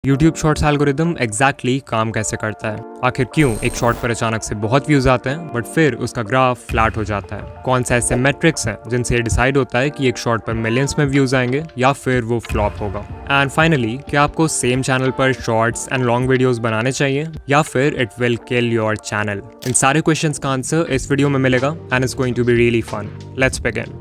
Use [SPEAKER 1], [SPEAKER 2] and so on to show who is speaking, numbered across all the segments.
[SPEAKER 1] YouTube shorts algorithm exactly काम कैसे करता है? आखिर क्यों एक शॉर्ट पर अचानक से बहुत व्यूज आते हैं बट फिर उसका ग्राफ फ्लैट हो जाता है? कौन से ऐसे मेट्रिक्स हैं जिनसे ये डिसाइड होता है कि एक शॉर्ट पर मिलियंस में व्यूज आएंगे या फिर वो फ्लॉप होगा? एंड फाइनली, क्या आपको सेम चैनल पर शॉर्ट्स एंड लॉन्ग वीडियोस बनाने चाहिए या फिर it will kill your channel? इन सारे क्वेश्चंस का आंसर इस वीडियो में मिलेगा and it's going to be really fun. Let's begin.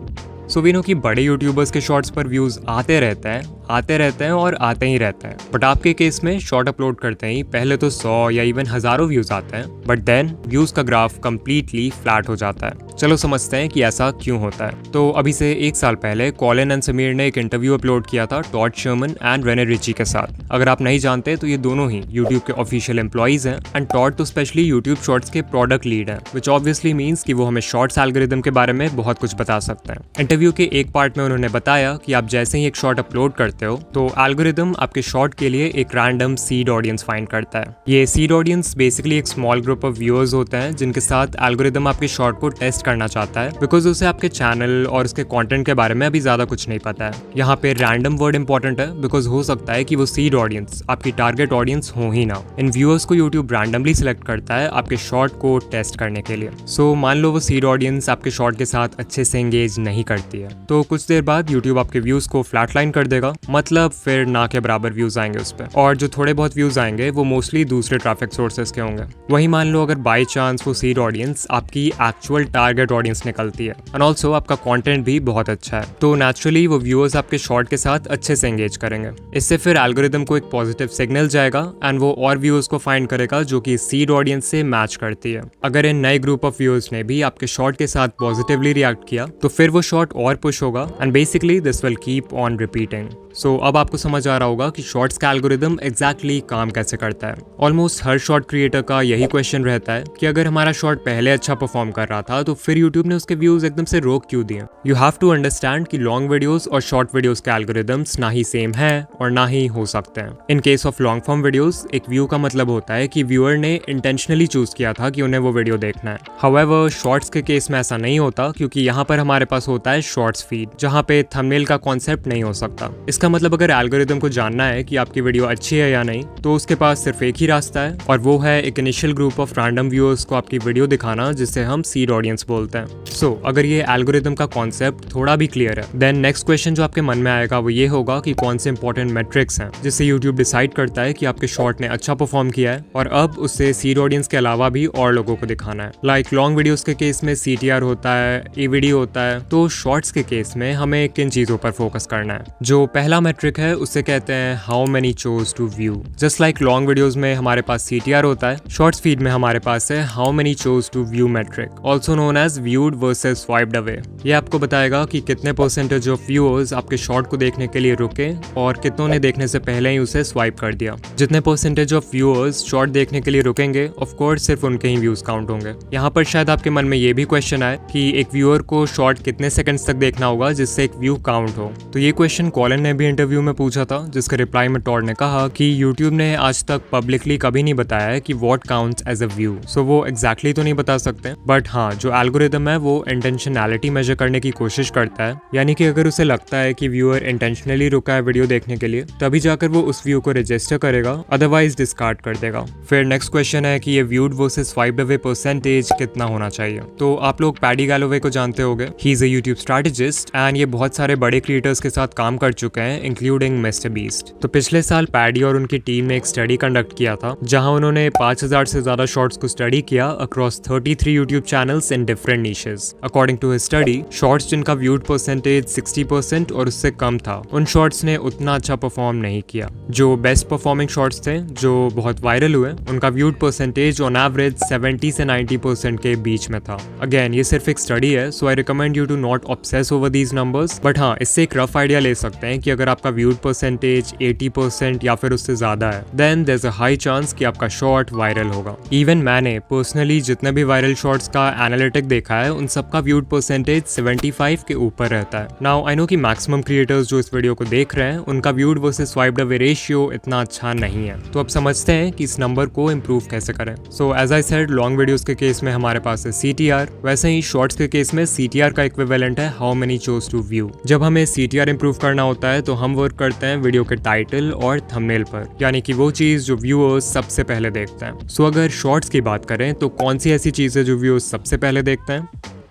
[SPEAKER 1] So we know कि बड़े यूट्यूबर्स के शॉर्ट्स पर व्यूज आते रहते हैं और आते ही रहते हैं। बट आपके केस में शॉर्ट अपलोड करते ही पहले तो 100 या इवन हजारों व्यूज आते हैं, बट देन व्यूज का ग्राफ कंप्लीटली फ्लैट हो जाता है। चलो समझते हैं कि ऐसा क्यों होता है। तो अभी से 1 साल पहले कॉलिन एंड समीर ने एक इंटरव्यू अपलोड किया था Todd Sherman and Rene Ritchie के साथ। अगर आप नहीं जानते तो ये दोनों ही यूट्यूब के ऑफिशियल एम्प्लॉइज हैं एंड टॉड तो स्पेशली यूट्यूब शॉर्ट्स के प्रोडक्ट लीड हैं, विच ऑब्वियसली मीन्स कि वो हमें शॉर्ट्स एल्गोरिदम के बारे में बहुत कुछ बता सकते हैं। इंटरव्यू के एक पार्ट में उन्होंने बताया कि आप जैसे ही एक शॉर्ट अपलोड करते हो तो एल्गोरिदम आपके शॉर्ट के लिए एक रैंडम सीड ऑडियंस फाइंड करता है। ये सीड ऑडियंस बेसिकली एक स्मॉल ग्रुप ऑफ व्यूअर्स होते हैं जिनके साथ एल्गोरिदम आपके शॉर्ट को टेस्ट करना चाहता है, बिकॉज उसे आपके चैनल और उसके कंटेंट के बारे में अभी ज्यादा कुछ नहीं पता है। यहाँ पे रैंडम वर्ड इंपॉर्टेंट है बिकॉज हो सकता है कि वो सीड ऑडियंस आपकी टारगेट ऑडियंस हो ही ना। इन व्यूअर्स को यूट्यूब रैंडमली सिलेक्ट करता है आपके शॉर्ट को टेस्ट करने के लिए। सो मान लो वो सीड ऑडियंस आपके शॉर्ट के साथ अच्छे से एंगेज नहीं करती है तो कुछ देर बाद यूट्यूब आपके व्यूज को फ्लैटलाइन कर देगा, मतलब फिर ना के बराबर व्यूज आएंगे उस पर। और जो थोड़े बहुत व्यूज आएंगे वो मोस्टली दूसरे ट्रैफिक सोर्सेस के होंगे। वही मान लो अगर बाय चांस वो सीड ऑडियंस आपकी एक्चुअल टारगेट ऑडियंस निकलती है एंड ऑल्सो आपका कंटेंट भी बहुत अच्छा है, तो नेचुरली वो व्यूअर्स आपके शॉर्ट के साथ अच्छे से एंगेज करेंगे। इससे फिर एल्गोरिदम को एक पॉजिटिव सिग्नल जाएगा एंड वो और व्यूअर्स को फाइंड करेगा जो कि सीड ऑडियंस से मैच करती है। अगर इन नए ग्रुप ऑफ व्यूअर्स ने भी आपके शॉर्ट के साथ पॉजिटिवली रिएक्ट किया तो फिर वो शॉर्ट और पुश होगा and basically this will keep on repeating. So अब आपको समझ आ रहा होगा कि शॉर्ट्स का एल्गोरिदम एग्जैक्टली काम कैसे करता है। ऑलमोस्ट हर शॉर्ट क्रिएटर का यही क्वेश्चन रहता है कि अगर हमारा शॉर्ट पहले अच्छा परफॉर्म कर रहा था तो फिर यूट्यूब ने उसके व्यूज एकदम से रोक क्यों दिए? यू हैव टू अंडरस्टैंड कि लॉन्ग वीडियोस और शॉर्ट वीडियोस के एल्गोरिदम्स ना ही सेम है और ना ही हो सकते हैं। In case of long form videos, एक व्यू का मतलब होता है कि व्यूअर ने इंटेंशनली चूज किया था कि उन्हें वो वीडियो देखना है। हाउएवर शॉर्ट्स के केस में ऐसा नहीं होता, क्योंकि यहाँ पर हमारे पास होता है शॉर्ट्स फीड, जहाँ पे थंबनेल का कॉन्सेप्ट नहीं हो सकता। इसका मतलब अगर एल्गोरिदम को जानना है कि आपकी वीडियो अच्छी है या नहीं तो उसके पास सिर्फ एक ही रास्ता है, और वो है एक initial group of random viewers को आपकी वीडियो दिखाना, जिसे हम सीड ऑडियंस बोलते हैं। सो अगर ये एल्गोरिदम का कॉन्सेप्ट थोड़ा भी क्लियर है, देन नेक्स्ट क्वेश्चन जो आपके मन में आएगा वो ये होगा कि कौन से इंपॉर्टेंट मेट्रिक्स हैं जिससे यूट्यूब डिसाइड करता है कि आपके शॉर्ट ने अच्छा परफॉर्म किया है और अब उससे सीड ऑडियंस के अलावा भी और लोगों को दिखाना है। लाइक लॉन्ग वीडियोस के केस में CTR होता है, AVD होता है, तो शॉर्ट्स के केस में हमें किन चीजों पर फोकस करना है? जो पहला मेट्रिक है उसे कहते हैं how many chose to view. Just like long videos में हमारे पास CTR होता है, शॉर्ट्स फीड में हमारे पास है how many chose to view metric, also known as viewed versus swiped away. ये आपको बताएगा कि कितने परसेंटेज ऑफ व्यूअर्स आपके शॉर्ट को देखने के लिए रुके और कितनों ने देखने से पहले ही उसे स्वाइप कर दिया। जितने परसेंटेज ऑफ व्यूअर्स शॉर्ट देखने के लिए रुकेंगे, ऑफ कोर्स सिर्फ उनके ही व्यूज काउंट होंगे। यहाँ पर शायद आपके मन में ये भी क्वेश्चन आए कि एक व्यूअर को शॉर्ट कितने सेकंड्स तक देखना होगा जिससे एक व्यू काउंट हो। तो ये क्वेश्चन कॉलिन ने भी इंटरव्यू में पूछा था, जिसके रिप्लाई में टॉड ने कहा कि यूट्यूब ने आज तक पब्लिकली कभी नहीं बताया है कि what counts as a view. So वो एग्जैक्टली तो नहीं बता सकते, बट हाँ, जो एल्गोरिदम है वो इंटेंशनैलिटी मेजर करने की कोशिश करता है। यानी कि अगर उसे लगता है कि व्यूअर इंटेंशनली रुका है वीडियो देखने के लिए, तभी जाकर वो उस व्यू को रजिस्टर करेगा, अदरवाइज डिस्कार्ड कर देगा। फिर नेक्स्ट क्वेश्चन है कि ये viewed versus swiped away percentage कितना होना चाहिए। तो आप लोग पैडी गैलोवे को जानते होंगे, he is a YouTube strategist and ये बहुत सारे बड़े क्रिएटर्स के साथ काम कर चुके हैं, इंक्लूडिंग मिस्टर बीस्ट। तो पिछले साल पैडी और उनकी टीम ने एक स्टडी कंडक्ट किया था, जहां उन्होंने 5000 से ज्यादा शॉर्ट्स को स्टडी किया across 33 YouTube channels in different niches. According to his study, Shorts जिनका व्यूड परसेंटेज 60% और उससे कम था, उन शॉर्ट्स ने उतना अच्छा परफॉर्म नहीं किया। जो बेस्ट परफॉर्मिंग शॉर्ट्स थे, जो बहुत वायरल हुए, उनका व्यूड परसेंटेज ऑन एवरेज 70 से 90% के बीच में था। अगेन ये सिर्फ एक स्टडी है, so I recommend you to not obsess over these numbers, but हाँ, इससे एक रफ आइडिया ले सकते हैं कि अगर आपका व्यूड परसेंटेज 80% या फिर उससे ज्यादा है, then there is a high chance कि आपका शॉर्ट वायरल होगा। इवन मैंने पर्सनली जितने भी वायरल शॉर्ट्स का एनालिटिक देखा है, उन सबका व्यूड परसेंटेज 75 के ऊपर रहता है। नाउ आई नो कि मैक्सिमम क्रिएटर्स जो इस वीडियो को देख रहे हैं, उनका viewed versus swiped away ratio इतना अच्छा नहीं है, तो अब समझते हैं कि इस नंबर को इंप्रूव कैसे करें। So as I said, long videos के केस में हमारे पास है CTR, वैसे ही शॉर्ट्स के केस में CTR का इक्विवेलेंट है how many chose to view. जब हमें CTR इंप्रूव करना होता है तो हम वर्क करते हैं वीडियो के टाइटल और थंबनेल पर, यानी कि वो चीज़ जो व्यूअर्स सबसे पहले देखते हैं। सो अगर शॉर्ट्स की बात करें तो कौन सी ऐसी चीज़ है जो व्यूअर्स सबसे पहले देखते हैं?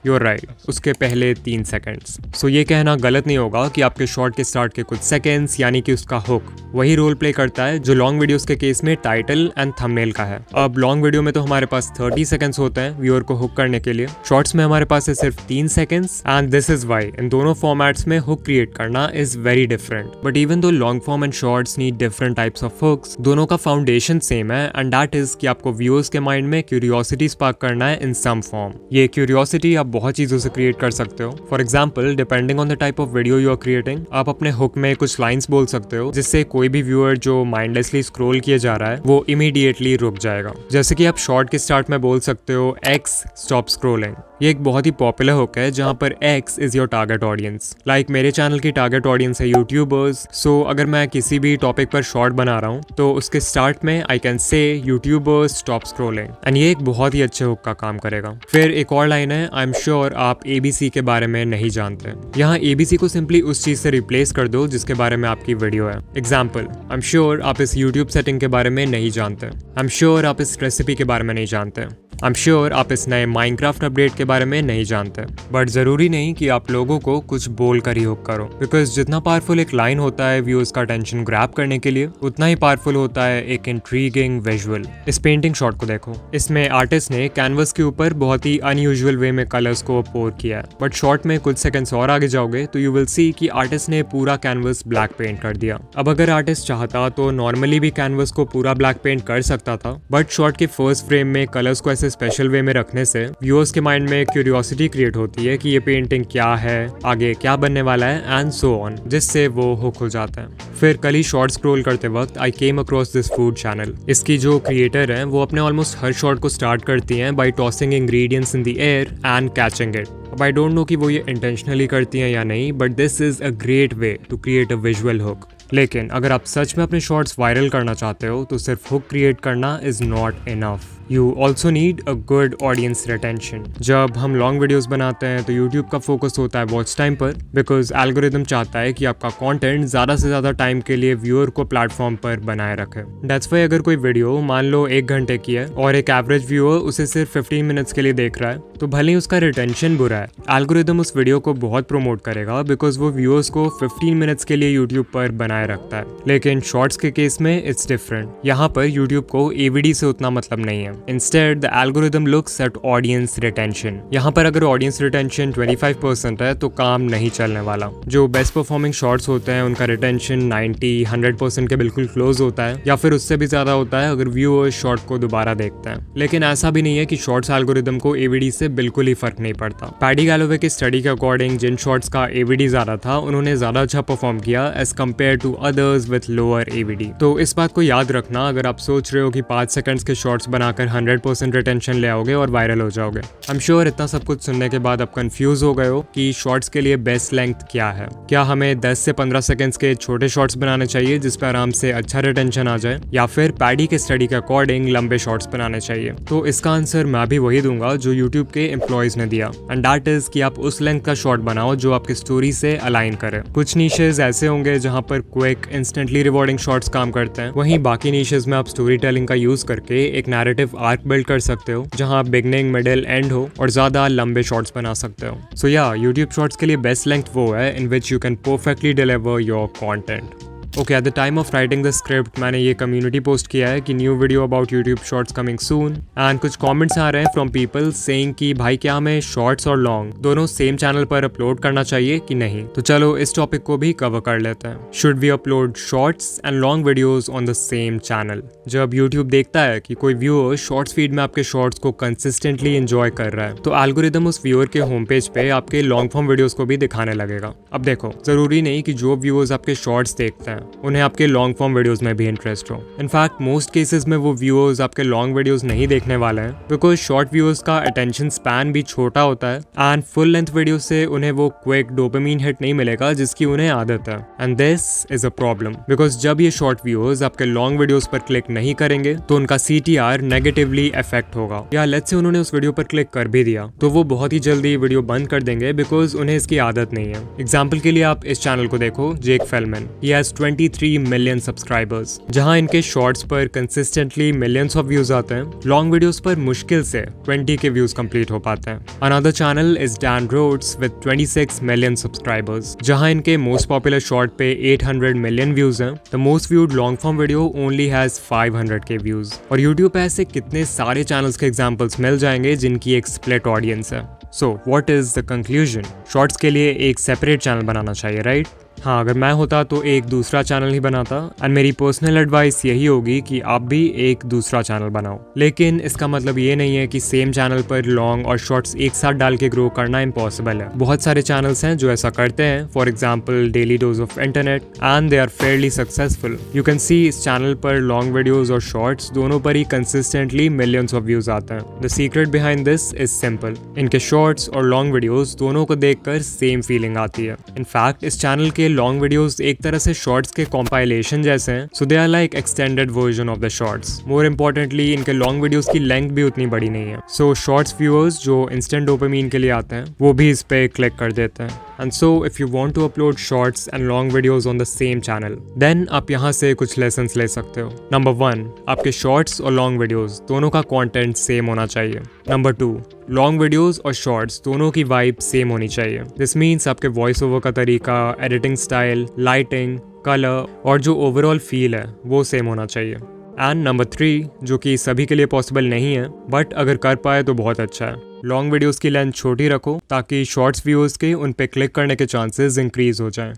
[SPEAKER 1] You're right, उसके पहले 3 सेकंड्स। सो ये कहना गलत नहीं होगा कि आपके शॉर्ट के स्टार्ट के कुछ सेकंड्स यानी कि उसका हुक वही रोल प्ले करता है जो लॉन्ग वीडियोस के केस में टाइटल एंड थंबनेल का है। अब लॉन्ग वीडियो में तो हमारे पास 30 सेकंड्स होते हैं व्यूअर को हुक करने के लिए, शॉर्ट्स में हमारे पास है सिर्फ 3 seconds and this is why इन दोनों फॉर्मेट्स में हुक क्रिएट करना is very different. But even though long form and shorts need different types of hooks, दोनों का फाउंडेशन सेम है एंड दैट इज कि आपको व्यूअर्स के माइंड में क्यूरियोसिटी स्पार्क करना है इन सम फॉर्म। ये क्यूरियोसिटी आप बहुत चीजों से क्रिएट कर सकते हो। For example, depending on the type of video you are creating, आप अपने हुक में कुछ लाइंस बोल सकते हो जिससे कोई भी व्यूअर जो माइंडलेसली स्क्रॉल किए जा रहा है वो इमीडिएटली रुक जाएगा। जैसे कि आप शॉर्ट के स्टार्ट में बोल सकते हो एक्स स्टॉप स्क्रॉलिंग। ये एक बहुत ही पॉपुलर हुक है जहां पर X is your target audience. Like मेरे चैनल की टारगेट ऑडियंस है यूट्यूबर्स, सो अगर मैं किसी भी टॉपिक पर शॉर्ट बना रहा हूं तो उसके स्टार्ट में I can say YouTubers stop scrolling and ये एक बहुत ही अच्छे हुक का काम करेगा। फिर एक और लाइन है, आई एम श्योर आप ABC के बारे में नहीं जानते। यहाँ ABC को सिंपली उस चीज से रिप्लेस कर दो जिसके बारे में आपकी वीडियो है। एग्जाम्पल, आई एम श्योर आप इस यूट्यूब सेटिंग के बारे में नहीं जानते। आई एम श्योर आप इस रेसिपी के बारे में नहीं जानते। आई एम श्योर आप इस नए माइनक्राफ्ट अपडेट के बारे में नहीं जानते। बट जरूरी नहीं कि आप लोगों को कुछ बोल कर ही हुक करो, बिकॉज जितना पावरफुल एक लाइन होता है व्यूअर्स का अटेंशन ग्रैब करने के लिए, उतना ही पावरफुल होता है एक इंट्रीगिंग विजुअल। इस पेंटिंग शॉट को देखो, इसमें आर्टिस्ट ने कैनवस के ऊपर बहुत ही अनयूजुअल वे में कलर्स को पोर किया है। बट शॉट में कुछ सेकंड्स और आगे जाओगे तो यू विल सी कि आर्टिस्ट ने पूरा कैनवस ब्लैक पेंट कर दिया। अब अगर आर्टिस्ट चाहता तो नॉर्मली भी कैनवस को पूरा ब्लैक पेंट कर सकता था, बट शॉट के फर्स्ट फ्रेम में कलर्स को ऐसे स्पेशल वे में रखने से व्यूअर्स के माइंड में क्यूरियोसिटी क्रिएट होती है कि ये पेंटिंग क्या है, आगे क्या बनने वाला है एंड सो ऑन, जिससे वो हुक हो जाता है। फिर कल ही शॉर्ट स्क्रॉल करते वक्त I came across this food channel. इसकी जो क्रिएटर है वो अपने ऑलमोस्ट हर शॉट को स्टार्ट करती हैं by tossing ingredients in the air and catching it. अब आई डोंट नो कि वो ये इंटेंशनली करती हैं या नहीं, but this is a great way to create a visual hook. लेकिन अगर आप सच में अपने शॉर्ट्स वायरल करना चाहते हो तो सिर्फ हुक क्रिएट करना is not enough. You also need a good audience retention. जब हम लॉन्ग वीडियोस बनाते हैं तो यूट्यूब का फोकस होता है वॉच टाइम पर, बिकॉज एल्गोरिदम चाहता है कि आपका कंटेंट ज़्यादा से ज़्यादा टाइम के लिए व्यूअर को प्लेटफॉर्म पर बनाए रखे। दैट्स वाई अगर कोई वीडियो मान लो 1 घंटे की है और एक एवरेज व्यूअर उसे सिर्फ 15 मिनट्स के लिए देख रहा है, तो भले ही उसका रिटेंशन बुरा है, एल्गोरिदम उस वीडियो को बहुत प्रमोट करेगा बिकॉज वो व्यूअर्स को 15 मिनट्स के लिए यूट्यूब पर बनाए रखता है। लेकिन शॉर्ट्स के केस में इट्स डिफरेंट। यहाँ पर यूट्यूब को AVD से उतना मतलब नहीं है। Instead, the algorithm looks at audience retention. यहाँ पर अगर audience retention 25% है तो काम नहीं चलने वाला। जो बेस्ट परफॉर्मिंग शॉर्ट्स होते हैं उनका रिटेंशन 90-100% के बिल्कुल क्लोज होता है, या फिर उससे भी ज्यादा होता है अगर व्यूअर्स शॉर्ट को दोबारा देखते हैं। लेकिन ऐसा भी नहीं है कि शॉर्ट्स एल्गोरिदम को AVD से बिल्कुल ही फर्क नहीं पड़ता। पैडी गैलोवे की स्टडी के अकॉर्डिंग जिन शॉर्ट्स का AVD ज्यादा था उन्होंने ज्यादा अच्छा परफॉर्म किया as compared to others with lower AVD। तो इस बात को याद रखना अगर आप सोच रहे हो कि 5 सेकंड्स के शॉर्ट्स बनाकर 100% रिटेंशन ले आओगे और वायरल हो जाओगे। आई एम श्योर इतना सब कुछ सुनने के बाद आप कंफ्यूज हो गए हो कि शॉर्ट्स के लिए बेस्ट लेंथ क्या है। क्या हमें 10 से 15 सेकंड्स के छोटे शॉर्ट्स बनाने चाहिए जिस पर आराम से अच्छा रिटेंशन आ जाए, या फिर पैडी के स्टडी के अकॉर्डिंग लंबे शॉर्ट्स बनाने चाहिए? तो इसका आंसर मैं भी वही दूंगा जो यूट्यूब के एम्प्लॉयज ने दिया, एंड दैट इज कि आप उस लेंथ का शॉर्ट बनाओ जो आपकी स्टोरी से अलाइन करे। कुछ नीशेज ऐसे होंगे जहां पर क्विक इंस्टेंटली रिवॉर्डिंग शॉर्ट्स काम करते हैं, वहीं बाकी नीशेज में आप स्टोरी टेलिंग का यूज करके एक नैरेटिव आर्क बिल्ड कर सकते हो जहां बिगनिंग, मिडिल, एंड हो और ज्यादा लंबे शॉर्ट्स बना सकते हो। सो या यूट्यूब शॉर्ट्स के लिए बेस्ट लेंथ वो है in which you can perfectly deliver your content. Okay, at the time of writing the script मैंने ये कम्युनिटी पोस्ट किया है कि new video about YouTube shorts coming soon, and कुछ कमेंट्स आ रहे हैं फ्रॉम पीपल सेइंग कि भाई क्या हमें शॉर्ट्स और लॉन्ग दोनों सेम चैनल पर अपलोड करना चाहिए कि नहीं। तो चलो इस टॉपिक को भी कवर कर लेते हैं। Should we upload Shorts and long videos on the same channel? जब यूट्यूब देखता है कि कोई व्यूअर शॉर्ट्स फीड में आपके शॉर्ट्स को कंसिस्टेंटली एंजॉय कर रहा है, तो एल्गोरिदम उस व्यूअर के होम पेज पे आपके लॉन्ग फॉर्म वीडियोस को भी दिखाने लगेगा। अब देखो, जरूरी नहीं कि जो व्यूअर्स आपके शॉर्ट्स देखते हैं हैं उन्हें आपके लॉन्ग फॉर्म वीडियोस में भी इंटरेस्ट हो। इनफैक्ट मोस्ट केसेस में वो व्यूअर्स आपके लॉन्ग वीडियोस नहीं देखने वाले हैं बिकॉज शॉर्ट व्यूअर्स का अटेंशन स्पैन भी छोटा होता है एंड फुल लेंथ वीडियो से उन्हें वो क्विक डोपामिन हिट नहीं मिलेगा जिसकी उन्हें आदत है। And this is a problem because जब ये शॉर्ट व्यूअर्स आपके लॉन्ग वीडियोस पर क्लिक नहीं करेंगे तो उनका CTR नेगेटिवली अफेक्ट होगा, या लेट्स से उन्होंने उस वीडियो पर क्लिक कर भी दिया तो वो बहुत ही जल्दी वीडियो बंद कर देंगे बिकॉज उन्हें इसकी आदत नहीं है। एग्जाम्पल के लिए आप इस चैनल को देखो, Jake Fellman, he has 23 million subscribers, जहां इनके शॉर्ट्स पर कंसिस्टेंटली मिलियंस ऑफ व्यूज आते हैं, लॉन्ग वीडियोस पर मुश्किल से 20 के व्यूज कंप्लीट हो पाते हैं। Another channel is Dan Rhodes with 26 million subscribers, जहां इनके मोस्ट पॉपुलर शॉर्ट पे 800 मिलियन व्यूज हैं। The most viewed long form video only has 500 K views. और यूट्यूब पे ऐसे कितने सारे चैनल्स के एग्जांपल्स मिल जाएंगे जिनकी एक स्प्लिट ऑडियंस है। So what is the conclusion? Shorts के लिए एक सेपरेट चैनल बनाना चाहिए, राइट? हाँ, अगर मैं होता तो एक दूसरा चैनल ही बनाता एंड मेरी पर्सनल एडवाइस यही होगी कि आप भी एक दूसरा चैनल बनाओ। लेकिन इसका मतलब ये नहीं है कि सेम चैनल पर लॉन्ग और शॉर्ट्स एक साथ डाल के ग्रो करना इम्पॉसिबल है। बहुत सारे चैनल्स हैं जो ऐसा करते हैं, for example Daily Dose of Internet, and they are fairly successful. You can see इस चैनल पर लॉन्ग वीडियोज और शॉर्ट्स दोनों पर ही कंसिस्टेंटली मिलियंस ऑफ व्यूज आते हैं। The secret behind this is simple, इनके शॉर्ट्स और लॉन्ग वीडियोज दोनों को देखकर सेम फीलिंग आती है। इनफैक्ट इस चैनल के लॉन्ग वीडियोस एक तरह से शॉर्ट्स के कॉम्पाइलेशन जैसे हैं, so they are like extended version of the shorts. More importantly इनके लॉन्ग वीडियोस की लेंथ भी उतनी बड़ी नहीं है, सो शॉर्ट्स व्यूअर्स जो इंस्टेंट डोपामिन के लिए आते हैं वो भी इस पे क्लिक कर देते हैं। And so if you want to upload Shorts and long videos on the same channel, then आप यहाँ से कुछ लेसन्स ले सकते हो। नंबर 1, आपके शॉर्ट्स और लॉन्ग वीडियोस दोनों का कंटेंट सेम होना चाहिए। नंबर 2, लॉन्ग वीडियोस और शॉर्ट्स दोनों की वाइब सेम होनी चाहिए। दिस मीन्स आपके वॉइस ओवर का तरीका, एडिटिंग स्टाइल, लाइटिंग, कलर और जो ओवरऑल फील है वो सेम होना चाहिए। एंड नंबर 3, जो कि सभी के लिए पॉसिबल नहीं है बट अगर कर पाए तो बहुत अच्छा है, लॉन्ग वीडियोस की लेंथ छोटी रखो ताकि शॉर्ट्स व्यूअर्स के उन पे क्लिक करने के चांसेस इंक्रीज हो जाएं।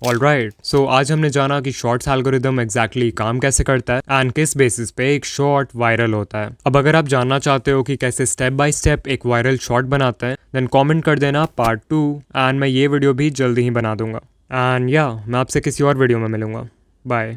[SPEAKER 1] ऑलराइट, सो आज हमने जाना कि शॉर्ट्स एल्गोरिदम एग्जैक्टली काम कैसे करता है एंड किस बेसिस पे एक शॉर्ट वायरल होता है। अब अगर आप जानना चाहते हो कि कैसे स्टेप बाय स्टेप एक वायरल शॉर्ट बनाते हैं, देन कमेंट कर देना पार्ट 2 एंड मैं ये वीडियो भी जल्दी ही बना दूंगा। एंड या मैं आपसे किसी और वीडियो में मिलूंगा। बाय।